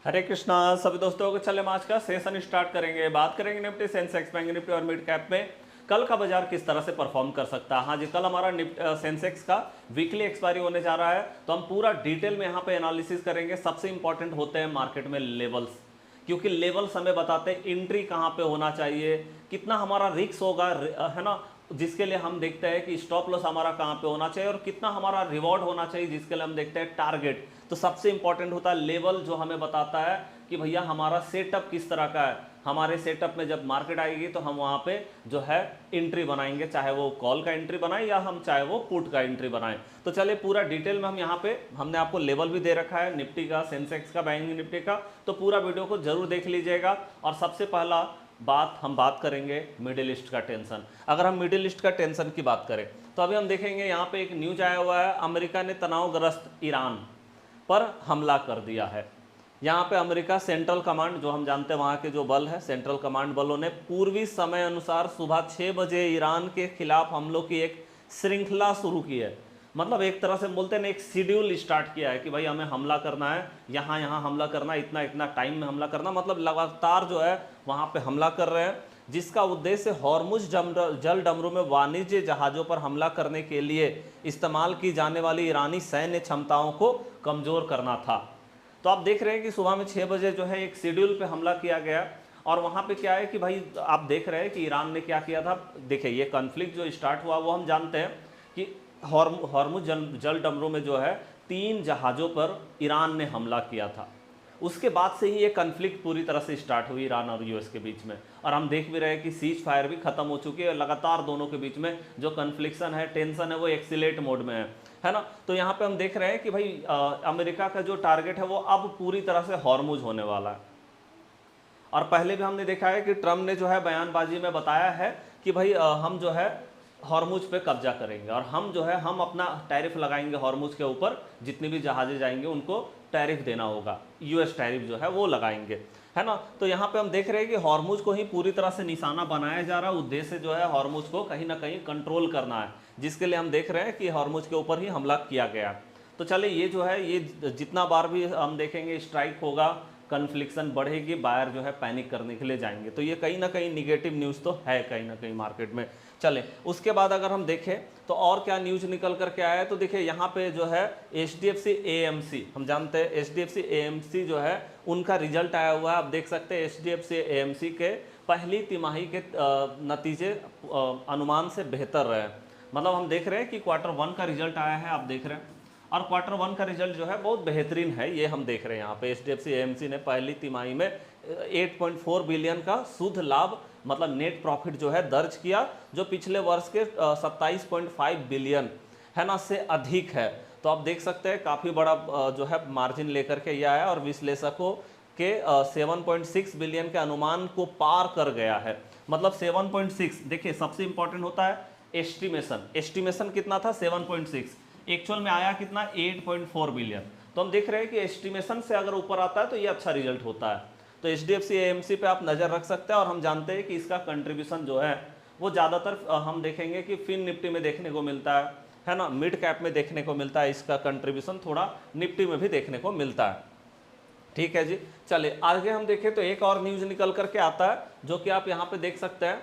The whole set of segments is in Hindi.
हरे कृष्णा सभी दोस्तों को। चले हम आज का सेशन स्टार्ट करेंगे। बात करेंगे निफ्टी, सेंसेक्स, बैंक निफ्टी और मिड कैप में कल का बाजार किस तरह से परफॉर्म कर सकता है। हाँ जी, कल हमारा सेंसेक्स का वीकली एक्सपायरी होने जा रहा है, तो हम पूरा डिटेल में यहाँ पे एनालिसिस करेंगे। सबसे इंपॉर्टेंट होते हैं मार्केट में लेवल्स, क्योंकि लेवल्स हमें बताते हैं एंट्री कहाँ पे होना चाहिए, कितना हमारा रिस्क होगा, है ना, जिसके लिए हम देखते हैं कि स्टॉप लॉस हमारा कहाँ पे होना चाहिए, और कितना हमारा रिवॉर्ड होना चाहिए, जिसके लिए हम देखते हैं टारगेट। तो सबसे इंपॉर्टेंट होता है लेवल, जो हमें बताता है कि भैया हमारा सेटअप किस तरह का है। हमारे सेटअप में जब मार्केट आएगी तो हम वहाँ पे जो है एंट्री बनाएंगे, चाहे वो कॉल का एंट्री बनाएं या हम चाहे वो पुट का एंट्री बनाएं। तो चलिए पूरा डिटेल में हम यहाँ पे, हमने आपको लेवल भी दे रखा है निफ्टी का, सेंसेक्स का, बैंक निफ्टी का, तो पूरा वीडियो को जरूर देख लीजिएगा। और सबसे पहला हम बात करेंगे मिडिल ईस्ट का टेंशन। अगर हम मिडिल ईस्ट का टेंशन की बात करें तो अभी हम देखेंगे यहाँ पे एक न्यूज आया हुआ है, अमेरिका ने तनावग्रस्त ईरान पर हमला कर दिया है। यहाँ पे अमेरिका सेंट्रल कमांड, जो हम जानते हैं वहाँ के जो बल है, सेंट्रल कमांड बलों ने पूर्वी समय अनुसार सुबह 6 बजे ईरान के खिलाफ हमलों की एक श्रृंखला शुरू की है। मतलब एक तरह से बोलते हैं ना, एक शेड्यूल स्टार्ट किया है कि भाई हमें हमला करना है, यहाँ यहाँ हमला करना है, इतना इतना टाइम में हमला करना, मतलब लगातार जो है वहाँ पे हमला कर रहे हैं, जिसका उद्देश्य हॉर्मुज जल डमरू में वाणिज्य जहाज़ों पर हमला करने के लिए इस्तेमाल की जाने वाली ईरानी सैन्य क्षमताओं को कमज़ोर करना था। तो आप देख रहे हैं कि सुबह में 6 बजे जो है एक शेड्यूल पे हमला किया गया, और वहाँ पे क्या है कि भाई आप देख रहे हैं कि ईरान ने क्या किया था। देखिए ये कॉन्फ्लिक्ट जो स्टार्ट हुआ वो हम जानते हैं कि हॉर्मुज जल डमरू में जो है 3 जहाज़ों पर ईरान ने हमला किया था। उसके बाद से ही ये कन्फ्लिक्ट पूरी तरह से स्टार्ट हुई ईरान और यूएस के बीच में, और हम देख भी रहे हैं कि सीज फायर भी खत्म हो चुकी है। लगातार दोनों के बीच में जो कन्फ्लिक्शन है, टेंशन है, वो एक्सीलेट मोड में है ना। तो यहाँ पे हम देख रहे हैं कि भाई अमेरिका का जो टारगेट है वो अब पूरी तरह से हॉर्मुज होने वाला है। और पहले भी हमने देखा है कि ट्रम्प ने जो है बयानबाजी में बताया है कि भाई हम जो है हॉर्मुज पे कब्जा करेंगे, और हम जो है हम अपना टैरिफ लगाएंगे हॉर्मुज के ऊपर, जितनी भी जहाज़ें जाएंगे उनको टैरिफ देना होगा, यूएस टैरिफ जो है वो लगाएंगे, है ना। तो यहाँ पे हम देख रहे हैं कि हॉर्मुज को ही पूरी तरह से निशाना बनाया जा रहा है। उद्देश्य जो है हॉर्मुज को कहीं ना कहीं कंट्रोल करना है, जिसके लिए हम देख रहे हैं कि हॉर्मुज के ऊपर ही हमला किया गया। तो चलिए ये जो है, ये जितना बार भी हम देखेंगे स्ट्राइक होगा, कन्फ्लिक्शन बढ़ेगी, बायर जो है पैनिक करने के लिए जाएंगे। तो ये कहीं ना कहीं निगेटिव न्यूज़ तो है कहीं ना कहीं मार्केट में। चले उसके बाद अगर हम देखें तो और क्या न्यूज़ निकल करके आया है, तो देखिए यहाँ पे जो है HDFC AMC, हम जानते हैं HDFC AMC जो है उनका रिजल्ट आया हुआ है। आप देख सकते हैं HDFC AMC के पहली तिमाही के नतीजे अनुमान से बेहतर रहे। मतलब हम देख रहे हैं कि Q1 का रिजल्ट आया है, आप देख रहे हैं, और Q1 का रिजल्ट जो है बहुत बेहतरीन है। ये हम देख रहे हैं यहाँ पे HDFC AMC ने पहली तिमाही में 8.4 बिलियन का शुद्ध लाभ, मतलब नेट प्रॉफिट जो है दर्ज किया, जो पिछले वर्ष के 27.5 बिलियन है ना से अधिक है। तो आप देख सकते हैं काफ़ी बड़ा जो है मार्जिन लेकर के ये आया, और विश्लेषकों के 7.6 बिलियन के अनुमान को पार कर गया है। मतलब 7.6, देखिए सबसे इंपॉर्टेंट होता है एस्टिमेशन कितना था 7.6, एक्चुअल में आया कितना 8.4 बिलियन। तो हम देख रहे हैं कि एस्टिमेशन से अगर ऊपर आता है तो ये अच्छा रिजल्ट होता है। तो HDFC AMC पे आप नज़र रख सकते हैं, और हम जानते हैं कि इसका कंट्रीब्यूशन जो है वो ज़्यादातर हम देखेंगे कि फिन निफ्टी में देखने को मिलता है ना, मिड कैप में देखने को मिलता है, इसका कंट्रीब्यूशन थोड़ा निफ्टी में भी देखने को मिलता है। ठीक है जी, चलिए आगे हम देखें तो एक और न्यूज़ निकल करके आता है, जो कि आप यहाँ पे देख सकते हैं।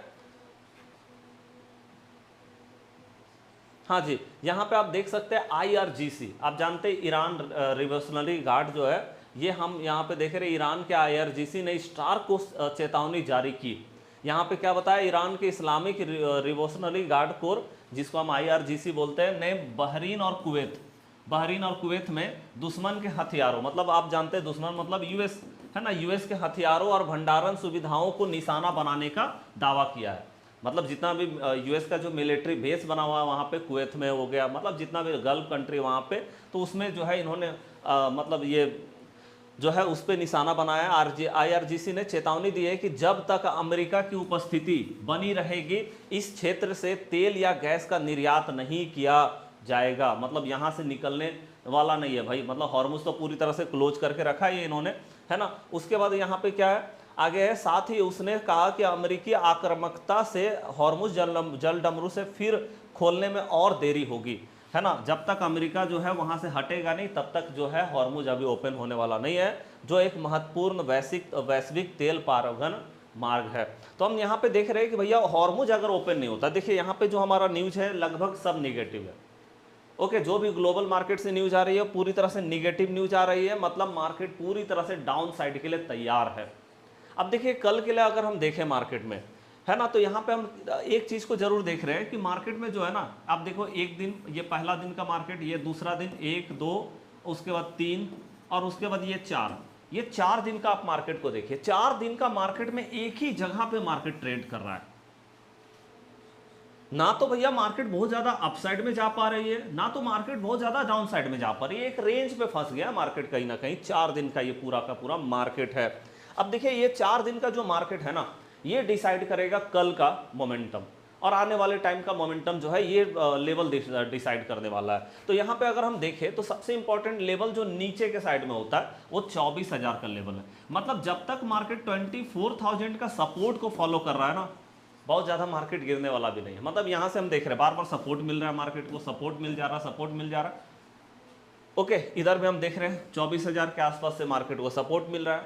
हाँ जी, यहाँ पे आप देख सकते हैं IRGC, आप जानते हैं ईरान रिवोल्यूशनरी गार्ड जो है, ये हम यहाँ पे देख रहे हैं ईरान के IRGC ने स्टार को चेतावनी जारी की। यहाँ पे क्या बताया, ईरान के इस्लामिक रिवोल्यूशनरी गार्ड कोर, जिसको हम IRGC बोलते हैं, ने बहरीन और कुवैत में दुश्मन के हथियारों, मतलब आप जानते हैं दुश्मन मतलब यूएस है ना, यूएस के हथियारों और भंडारण सुविधाओं को निशाना बनाने का दावा किया है। मतलब जितना भी यूएस का जो मिलिट्री बेस बना हुआ है वहाँ पे, कुवैत में हो गया, मतलब जितना भी गल्फ कंट्री वहाँ पे, तो उसमें जो है इन्होंने मतलब ये जो है उस पर निशाना बनाया। IRGC ने चेतावनी दी है कि जब तक अमेरिका की उपस्थिति बनी रहेगी, इस क्षेत्र से तेल या गैस का निर्यात नहीं किया जाएगा। मतलब यहाँ से निकलने वाला नहीं है भाई, मतलब हॉर्मुज तो पूरी तरह से क्लोज करके रखा है इन्होंने, है ना। उसके बाद यहाँ पे क्या है आगे है, साथ ही उसने कहा कि अमेरिकी आक्रामकता से हॉर्मुज जल डमरू से फिर खोलने में और देरी होगी, है ना। जब तक अमेरिका जो है वहाँ से हटेगा नहीं, तब तक जो है हॉर्मुज अभी ओपन होने वाला नहीं है। जो एक महत्वपूर्ण वैश्विक तेल परिवहन मार्ग है। तो हम यहाँ पे देख रहे हैं कि भैया हॉर्मुज अगर ओपन नहीं होता, देखिए यहाँ पे जो हमारा न्यूज है लगभग सब निगेटिव है। ओके, जो भी ग्लोबल मार्केट से न्यूज आ रही है पूरी तरह से निगेटिव न्यूज आ रही है, मतलब मार्केट पूरी तरह से डाउन साइड के लिए तैयार है। अब देखिए कल के लिए अगर हम देखें मार्केट में, है ना, तो यहाँ पे हम एक चीज को जरूर देख रहे हैं कि मार्केट में जो है ना, आप देखो एक दिन, ये पहला दिन का मार्केट, ये दूसरा दिन, 1 2, उसके बाद 3 और उसके बाद ये 4, ये 4 दिन का आप मार्केट को देखिए। 4 दिन का मार्केट में एक ही जगह पे मार्केट ट्रेड कर रहा है। ना तो भैया मार्केट बहुत ज्यादा अपसाइड में जा पा रही है, ना तो मार्केट बहुत ज्यादा डाउन साइड में जा पा रही है, एक रेंज पे फंस गया मार्केट कहीं ना कहीं। 4 दिन का ये पूरा का पूरा मार्केट है। अब देखिए ये 4 दिन का जो मार्केट है ना, ये डिसाइड करेगा कल का मोमेंटम, और आने वाले टाइम का मोमेंटम जो है ये लेवल डिसाइड करने वाला है। तो यहाँ पे अगर हम देखें तो सबसे इंपॉर्टेंट लेवल जो नीचे के साइड में होता है वो 24,000 का लेवल है। मतलब जब तक मार्केट 24,000 का सपोर्ट को फॉलो कर रहा है ना, बहुत ज्यादा मार्केट गिरने वाला भी नहीं है। मतलब यहाँ से हम देख रहे हैं बार बार सपोर्ट मिल रहा है, मार्केट को सपोर्ट मिल जा रहा है, सपोर्ट मिल जा रहा है। ओके, इधर भी हम देख रहे हैं 24,000 के आसपास से मार्केट को सपोर्ट मिल रहा है।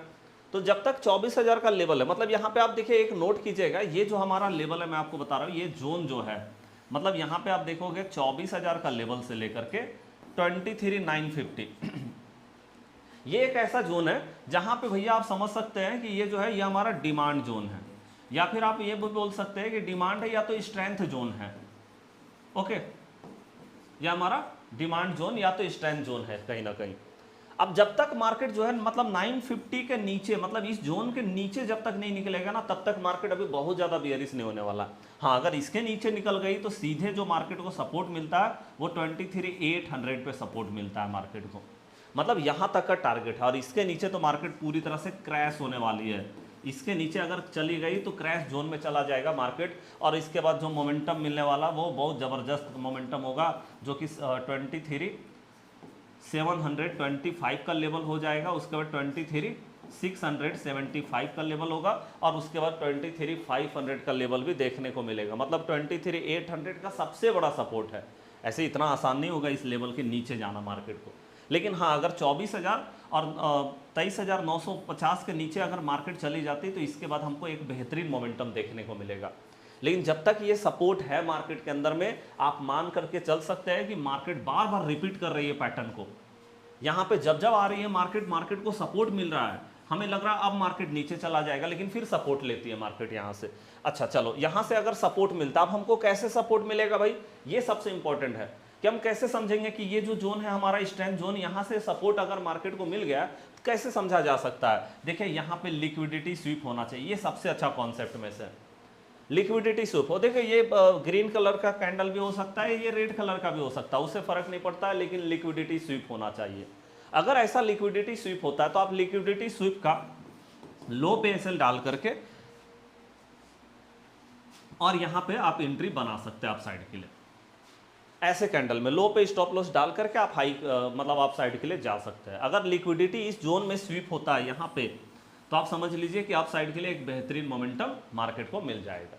तो जब तक 24,000 का लेवल है, मतलब यहाँ पे आप देखिए, एक नोट कीजिएगा, ये जो हमारा लेवल है मैं आपको बता रहा हूँ, ये जोन जो है, मतलब यहाँ पे आप देखोगे 24,000 का लेवल से लेकर के 23,950 ये एक ऐसा जोन है जहां पे भैया आप समझ सकते हैं कि ये जो है ये हमारा डिमांड जोन है, या फिर आप ये भी बोल सकते हैं कि डिमांड है या तो स्ट्रेंथ जोन है। ओके, ये हमारा डिमांड जोन या तो स्ट्रेंथ जोन है कहीं ना कहीं। अब जब तक मार्केट जो है मतलब 950 के नीचे, मतलब इस जोन के नीचे जब तक नहीं निकलेगा ना, तब तक मार्केट अभी बहुत ज़्यादा बेयरिश नहीं होने वाला। हाँ, अगर इसके नीचे निकल गई तो सीधे जो मार्केट को सपोर्ट मिलता है वो 23,800 पे सपोर्ट मिलता है मार्केट को, मतलब यहाँ तक का टारगेट है। और इसके नीचे तो मार्केट पूरी तरह से क्रैश होने वाली है। इसके नीचे अगर चली गई तो क्रैश जोन में चला जाएगा मार्केट, और इसके बाद जो मोमेंटम मिलने वाला वो बहुत ज़बरदस्त मोमेंटम होगा, जो कि 23,725 का लेवल हो जाएगा। उसके बाद 23,675 का लेवल होगा, और उसके बाद 23,500 का लेवल भी देखने को मिलेगा। मतलब 23,800 का सबसे बड़ा सपोर्ट है। ऐसे इतना आसान नहीं होगा इस लेवल के नीचे जाना मार्केट को, लेकिन हाँ अगर 24,000 और 23,950 के नीचे अगर मार्केट चली जाती तो इसके बाद हमको एक बेहतरीन मोमेंटम देखने को मिलेगा। लेकिन जब तक ये सपोर्ट है मार्केट के अंदर में, आप मान करके चल सकते हैं कि मार्केट बार बार रिपीट कर रही है पैटर्न को। यहाँ पे जब जब आ रही है मार्केट को सपोर्ट मिल रहा है, हमें लग रहा है अब मार्केट नीचे चला जाएगा, लेकिन फिर सपोर्ट लेती है मार्केट यहाँ से। अच्छा चलो, यहाँ से अगर सपोर्ट मिलता, अब हमको कैसे सपोर्ट मिलेगा भाई, ये सबसे इंपॉर्टेंट है कि हम कैसे समझेंगे कि ये जो जोन है हमारा स्ट्रेंथ जोन, यहाँ से सपोर्ट अगर मार्केट को मिल गया तो कैसे समझा जा सकता है। देखिए यहाँ पे लिक्विडिटी स्वीप होना चाहिए, ये सबसे अच्छा कॉन्सेप्ट में से लिक्विडिटी स्वीप हो। देखिए ये ग्रीन कलर का कैंडल भी हो सकता है, ये रेड कलर का भी हो सकता है, उससे फर्क नहीं पड़ता है, लेकिन लिक्विडिटी स्वीप होना चाहिए। अगर ऐसा लिक्विडिटी स्वीप होता है तो आप लिक्विडिटी स्वीप का लो पे एसएल डाल करके और यहां पे आप एंट्री बना सकते हैं आप साइड के लिए। ऐसे कैंडल में लो पे स्टॉप लॉस डाल करके आप हाई मतलब आप साइड के लिए जा सकते हैं। अगर लिक्विडिटी इस जोन में स्वीप होता है यहाँ पे, तो आप समझ लीजिए कि आप साइड के लिए एक बेहतरीन मोमेंटम मार्केट को मिल जाएगा।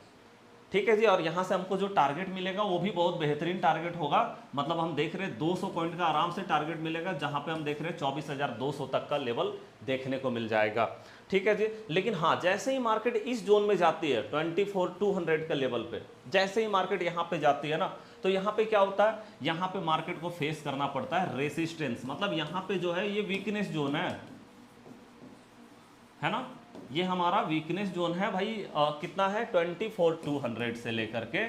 ठीक है जी, और यहाँ से हमको जो टारगेट मिलेगा वो भी बहुत बेहतरीन टारगेट होगा। मतलब हम देख रहे हैं 200 पॉइंट का आराम से टारगेट मिलेगा, जहाँ पे हम देख रहे हैं 24,200 तक का लेवल देखने को मिल जाएगा। ठीक है जी, लेकिन हाँ जैसे ही मार्केट इस जोन में जाती है 24,200 के लेवल पे, जैसे ही मार्केट यहाँ पे जाती है ना, तो यहाँ पे क्या होता है, यहाँ पे मार्केट को फेस करना पड़ता है रेसिस्टेंस। मतलब यहाँ पे जो है ये वीकनेस जोन है ना, ये हमारा वीकनेस जोन है भाई। कितना है 24,200 से लेकर के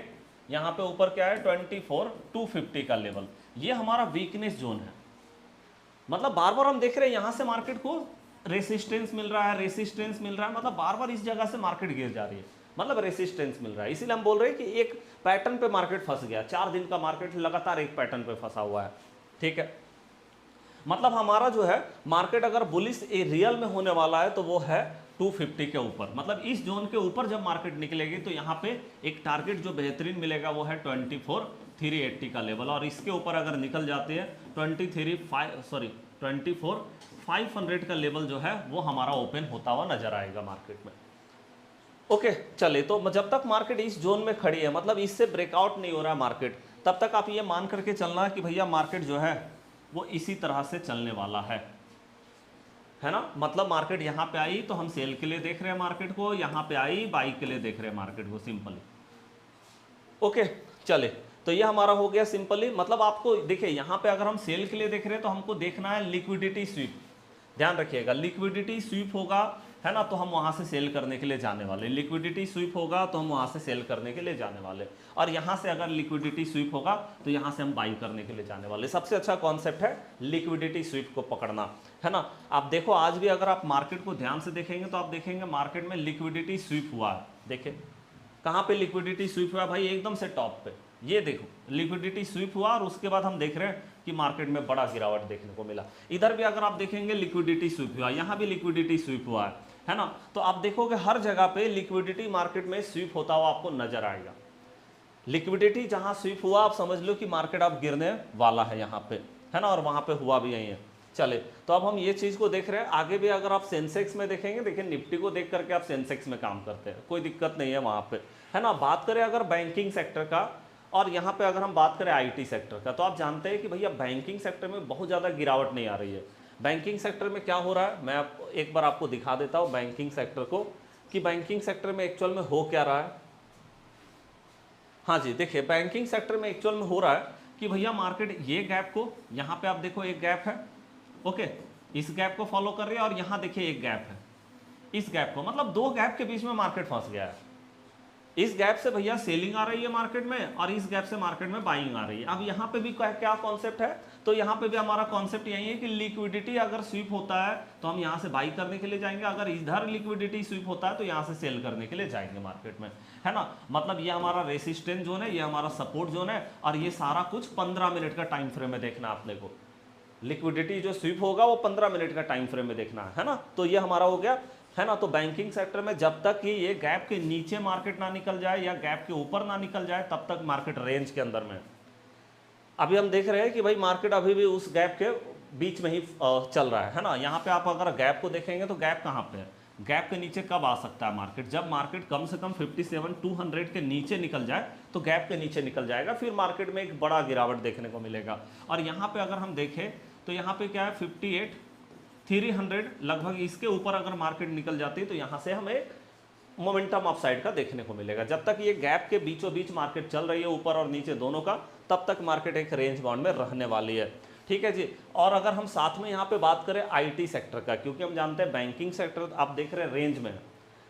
यहाँ पे ऊपर क्या है 24,250 का लेवल, ये हमारा वीकनेस जोन है। मतलब बार बार हम देख रहे हैं यहाँ से मार्केट को रेसिस्टेंस मिल रहा है, रेसिस्टेंस मिल रहा है, मतलब बार बार इस जगह से मार्केट गिर जा रही है, मतलब रेसिस्टेंस मिल रहा है। इसीलिए हम बोल रहे हैं कि एक पैटर्न पे मार्केट फंस गया, 4 दिन का मार्केट लगातार एक पैटर्न पे फंसा हुआ है। ठीक है, मतलब हमारा जो है मार्केट अगर बुलिश रियल में होने वाला है तो वो है 250 के ऊपर। मतलब इस जोन के ऊपर जब मार्केट निकलेगी तो यहाँ पे एक टारगेट जो बेहतरीन मिलेगा वो है 24,380 का लेवल, और इसके ऊपर अगर निकल जाते हैं 24,500 का लेवल जो है वो हमारा ओपन होता हुआ नजर आएगा मार्केट में। ओके चलिए, तो जब तक मार्केट इस जोन में खड़ी है, मतलब इससे ब्रेकआउट नहीं हो रहा मार्केट, तब तक आप ये मान करके चलना कि भैया मार्केट जो है वो इसी तरह से चलने वाला है। है ना, मतलब मार्केट यहाँ पे आई तो हम सेल के लिए देख रहे हैं मार्केट को, यहाँ पे आई बाई के लिए देख रहे हैं मार्केट को सिंपली। ओके चले, तो ये हमारा हो गया सिंपली। मतलब आपको देखिए यहाँ पे अगर हम सेल के लिए देख रहे हैं तो हमको देखना है लिक्विडिटी स्वीप, ध्यान रखिएगा लिक्विडिटी स्वीप होगा, है ना, तो हम वहां से सेल करने के लिए जाने वाले, लिक्विडिटी स्वीप होगा तो हम वहां से सेल करने के लिए जाने वाले, और यहां से अगर लिक्विडिटी स्वीप होगा तो यहां से हम बाई करने के लिए जाने वाले। सबसे अच्छा कॉन्सेप्ट है लिक्विडिटी स्वीप को पकड़ना, है ना। आप देखो आज भी अगर आप मार्केट को ध्यान से देखेंगे तो आप देखेंगे मार्केट में लिक्विडिटी स्वीप हुआ है। देखिए कहाँ पे लिक्विडिटी स्वीप हुआ भाई, एकदम से टॉप पे, ये देखो लिक्विडिटी स्वीप हुआ और उसके बाद हम देख रहे हैं कि मार्केट में बड़ा गिरावट देखने को मिला। इधर भी अगर आप देखेंगे लिक्विडिटी स्वीप हुआ, यहाँ भी लिक्विडिटी स्वीप हुआ है ना। तो आप देखोगे हर जगह पे लिक्विडिटी मार्केट में स्वीप होता हुआ आपको नजर आएगा। लिक्विडिटी जहां स्वीप हुआ आप समझ लो कि मार्केट अब गिरने वाला है यहाँ पे, है ना, और वहां पे हुआ भी यही है। चले तो अब हम ये चीज को देख रहे हैं। आगे भी अगर आप सेंसेक्स में देखेंगे, देखिए निफ्टी को देख करके आप सेंसेक्स में काम करते हैं, कोई दिक्कत नहीं है वहां पे, है ना। बात करें अगर बैंकिंग सेक्टर का, और यहाँ पे अगर हम बात करें आईटी सेक्टर का, तो आप जानते हैं कि भैया बैंकिंग सेक्टर में बहुत ज़्यादा गिरावट नहीं आ रही है। बैंकिंग सेक्टर में क्या हो रहा है, मैं एक बार आपको दिखा देता हूँ बैंकिंग सेक्टर को, कि बैंकिंग सेक्टर में एक्चुअल में हो क्या रहा है। हाँ जी देखिए बैंकिंग सेक्टर में एक्चुअल में हो रहा है कि भैया मार्केट ये गैप को, यहाँ पे आप देखो एक गैप है, ओके, इस गैप को फॉलो कर रही है, और यहाँ देखिए एक गैप है, इस गैप को, मतलब दो गैप के बीच में मार्केट फंस गया है। इस गैप से भैया सेलिंग आ रही है मार्केट में, और इस गैप से मार्केट में बाइंग आ रही है। अब यहाँ पे भी क्या कॉन्सेप्ट है, तो यहाँ पे भी हमारा कॉन्सेप्ट यही है कि लिक्विडिटी अगर स्वीप होता है तो हम यहाँ से बाई करने के लिए जाएंगे, अगर इधर लिक्विडिटी स्वीप होता है तो यहाँ से सेल करने के लिए जाएंगे मार्केट में, है ना। मतलब ये हमारा रेसिस्टेंस जोन है, ये हमारा सपोर्ट जोन है, और ये सारा कुछ 15 मिनट का टाइम फ्रेम में देखना आपने को। लिक्विडिटी जो स्वीप होगा वो 15 मिनट का टाइम फ्रेम में देखना है ना। तो ये हमारा हो गया, है ना। तो बैंकिंग सेक्टर में जब तक कि ये गैप के नीचे मार्केट ना निकल जाए या गैप के ऊपर ना निकल जाए तब तक मार्केट रेंज के अंदर में। अभी हम देख रहे हैं कि भाई मार्केट अभी भी उस गैप के बीच में ही चल रहा है ना। यहाँ पे आप अगर गैप को देखेंगे तो गैप कहाँ पे है, गैप के नीचे कब आ सकता है मार्केट, जब मार्केट कम से कम 57,200 के नीचे निकल जाए तो गैप के नीचे निकल जाएगा, फिर मार्केट में एक बड़ा गिरावट देखने को मिलेगा। और यहाँ पे अगर हम देखें तो यहाँ पे क्या है 58,300 लगभग, इसके ऊपर अगर मार्केट निकल जाती है तो यहाँ से हमें मोमेंटम अपसाइड का देखने को मिलेगा। जब तक ये गैप के बीचों बीच मार्केट चल रही है ऊपर और नीचे दोनों का, तब तक मार्केट एक रेंज बाउंड में रहने वाली है, ठीक है जी। और अगर हम साथ में यहाँ पे बात करें आईटी सेक्टर का, क्योंकि हम जानते हैं बैंकिंग सेक्टर आप देख रहे हैं रेंज में,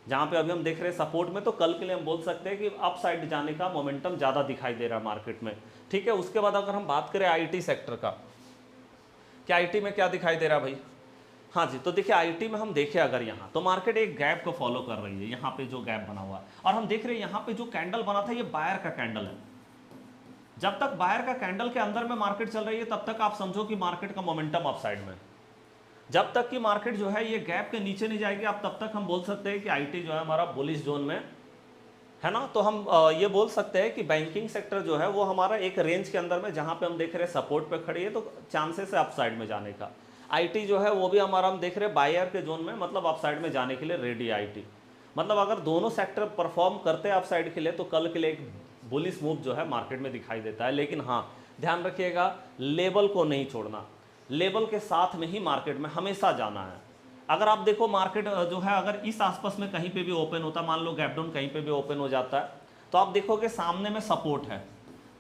जहाँ पे अभी हम देख रहे हैं सपोर्ट में, तो कल के लिए हम बोल सकते हैं कि अप साइड जाने का मोमेंटम ज़्यादा दिखाई दे रहा है मार्केट में, ठीक है। उसके बाद अगर हम बात करें आईटी सेक्टर का, क्या आईटी में क्या दिखाई दे रहा है भाई, हाँ जी, तो देखिए आईटी में हम देखें अगर यहाँ तो मार्केट एक गैप को फॉलो कर रही है, यहाँ पे जो गैप बना हुआ है, और हम देख रहे हैं यहाँ पे जो कैंडल बना था ये बायर का कैंडल है। जब तक बायर का कैंडल के अंदर में मार्केट चल रही है तब तक आप समझो कि मार्केट का मोमेंटम अपसाइड में। जब तक कि मार्केट जो है ये गैप के नीचे नहीं जाएगी आप तब तक हम बोल सकते हैं कि आईटी जो है हमारा बुलिश जोन में, है ना। तो हम ये बोल सकते हैं कि बैंकिंग सेक्टर जो है वो हमारा एक रेंज के अंदर में, जहाँ पे हम देख रहे हैं सपोर्ट पे खड़ी है तो चांसेस है अपसाइड में जाने का। आईटी जो है वो भी हमारा हम देख रहे हैं बायर के जोन में, मतलब अपसाइड में जाने के लिए रेडी है आईटी। मतलब अगर दोनों सेक्टर परफॉर्म करते हैं अपसाइड के लिए तो कल के लिए एक बुलिश मूव जो है मार्केट में दिखाई देता है। लेकिन हाँ ध्यान रखिएगा लेवल को नहीं छोड़ना, लेवल के साथ में ही मार्केट में हमेशा जाना है। अगर आप देखो मार्केट जो है अगर इस आसपास में कहीं पे भी ओपन होता, मान लो गैप डाउन कहीं पे भी ओपन हो जाता है, तो आप देखोगे सामने में सपोर्ट है।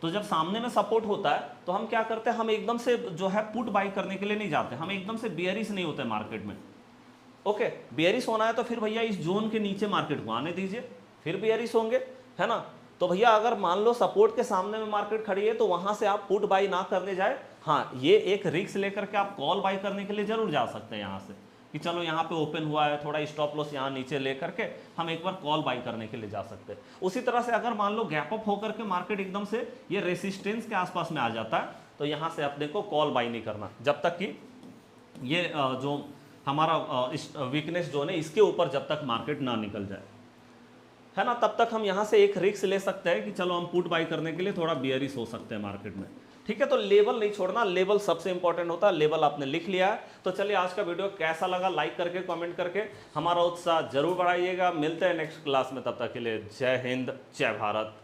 तो जब सामने में सपोर्ट होता है तो हम क्या करते हैं, हम एकदम से जो है पुट बाई करने के लिए नहीं जाते, हम एकदम से बियरिश नहीं होते मार्केट में। ओके, बियरिश होना है तो फिर भैया इस जोन के नीचे मार्केट को आने दीजिए, फिर बियरिश होंगे, है ना। तो भैया अगर मान लो सपोर्ट के सामने में मार्केट खड़ी है तो वहां से आप पुट बाई ना करने जाए। हाँ, ये एक रिस्क लेकर के आप कॉल बाई करने के लिए जरूर जा सकते हैं यहाँ से, कि चलो यहाँ पे ओपन हुआ है, थोड़ा स्टॉप लॉस यहाँ नीचे लेकर के हम एक बार कॉल बाई करने के लिए जा सकते हैं। उसी तरह से अगर मान लो गैप अप होकर के मार्केट एकदम से ये रेसिस्टेंस के आसपास में आ जाता है तो यहाँ से अपने को कॉल बाई नहीं करना, जब तक कि ये जो हमारा वीकनेस जोन है इसके ऊपर जब तक मार्केट ना निकल जाए, है ना, तब तक हम यहाँ से एक रिस्क ले सकते हैं कि चलो हम पुट बाई करने के लिए थोड़ा बियरिश हो सकते हैं मार्केट में, ठीक है। तो लेवल नहीं छोड़ना, लेवल सबसे इंपॉर्टेंट होता है। लेवल आपने लिख लिया है तो चलिए आज का वीडियो कैसा लगा लाइक करके कमेंट करके हमारा उत्साह जरूर बढ़ाइएगा। मिलते हैं नेक्स्ट क्लास में, तब तक के लिए जय हिंद जय भारत।